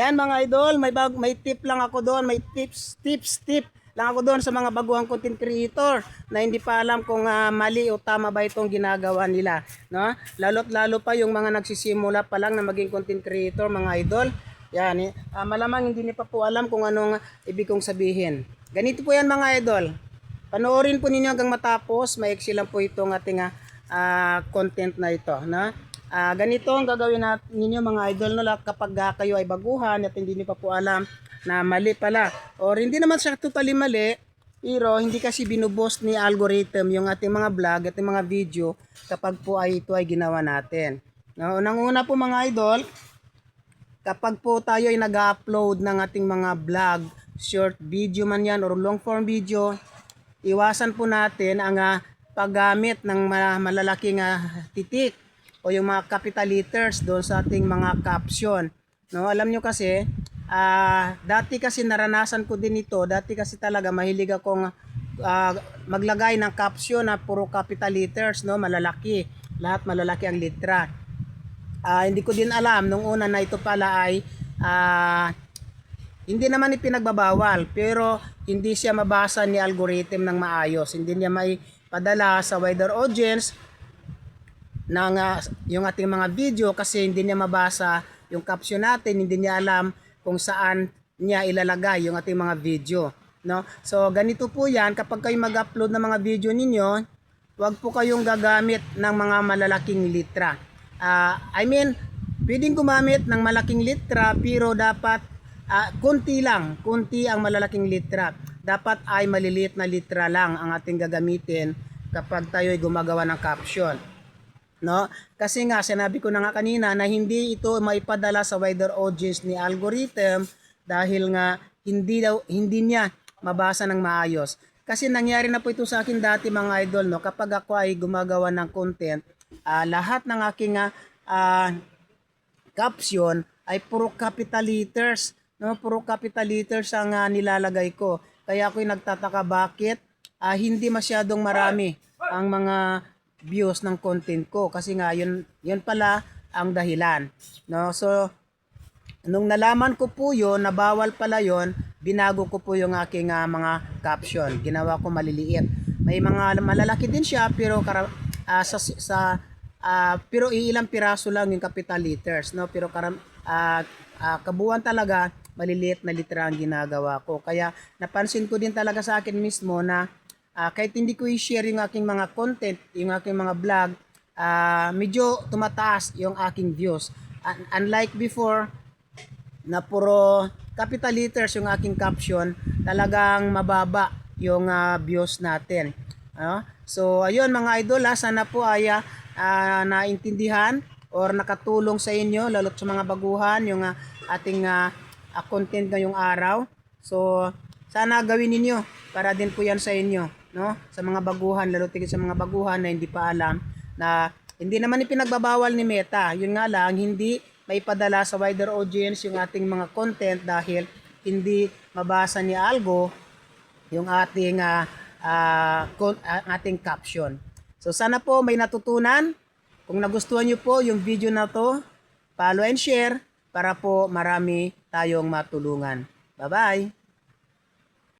Yan mga idol, may tip lang ako doon, may tip lang ako doon sa mga baguhang content creator na hindi pa alam kung mali o tama ba itong ginagawa nila, no? Lalo't lalo pa yung mga nagsisimula pa lang na maging content creator, mga idol. Yan, malamang hindi niyo pa po alam kung anong ibig kong sabihin. Ganito po yan mga idol. Panoorin po ninyo hanggang matapos, maiksi lang po itong ating content na ito, no? Ganito ang gagawin ninyo mga idol no, kapag kayo ay baguhan at hindi niyo pa po alam na mali pala or hindi naman siya totally mali, pero hindi kasi binubost ni algorithm yung ating mga vlog at mga video kapag po ay ito ay ginawa natin. No, unang-una po mga idol, kapag po tayo ay nag-upload ng ating mga vlog, short video man yan or long form video, iwasan po natin ang paggamit ng malalaking titik o yung mga capital letters doon sa ating mga caption. No, alam nyo kasi, dati kasi naranasan ko din ito. Dati kasi talaga mahilig akong maglagay ng caption na puro capital letters, no, malalaki. Lahat malalaki ang litra. Hindi ko din alam nung una na ito pala ay hindi naman ipinagbabawal, pero hindi siya mabasa ni algorithm ng maayos. Hindi niya may padala sa wider audience ng yung ating mga video kasi hindi niya mabasa yung caption natin, hindi niya alam kung saan niya ilalagay yung ating mga video, no? So ganito po 'yan, kapag kayo mag-upload ng mga video ninyo, huwag po kayong gagamit ng mga malalaking litra. Pwedeng gumamit ng malaking litra pero dapat kunti ang malalaking litra. Dapat ay maliliit na litra lang ang ating gagamitin kapag tayo ay gumagawa ng caption. No? Kasi nga sinabi ko na nga kanina na hindi ito maipadala sa wider audience ni algorithm dahil nga hindi niya mabasa ng maayos. Kasi nangyari na po ito sa akin dati mga idol, no, kapag ako ay gumagawa ng content, lahat ng aking caption ay puro capital letters, no, puro capital letters ang nilalagay ko. Kaya ako'y nagtataka bakit hindi masyadong marami ang mga views ng content ko kasi nga yun pala ang dahilan, no? So nung nalaman ko po yun na bawal pala yun, binago ko po yung aking mga caption, ginawa ko maliliit. May mga malalaki din siya pero pero iilang piraso lang yung capital letters, no? Pero kabuuan talaga maliliit na litra ang ginagawa ko. Kaya napansin ko din talaga sa akin mismo na kahit hindi ko i-share yung aking mga content, yung aking mga vlog, medyo tumataas yung aking views. Unlike before, na puro capital letters yung aking caption, talagang mababa yung views natin. So, ayun mga idol, sana po ay naintindihan or nakatulong sa inyo, lalo sa mga baguhan, yung ating content ngayong araw. So, sana gawin ninyo para din po yan sa inyo, no? Sa mga baguhan, lalo tigit sa mga baguhan na hindi pa alam na hindi naman ipinagbabawal ni Meta. Yun nga lang, hindi maipadala sa wider audience yung ating mga content dahil hindi mabasa ni Algo yung ating caption. So sana po may natutunan. Kung nagustuhan nyo po yung video na to, follow and share para po marami tayong matulungan. Bye-bye!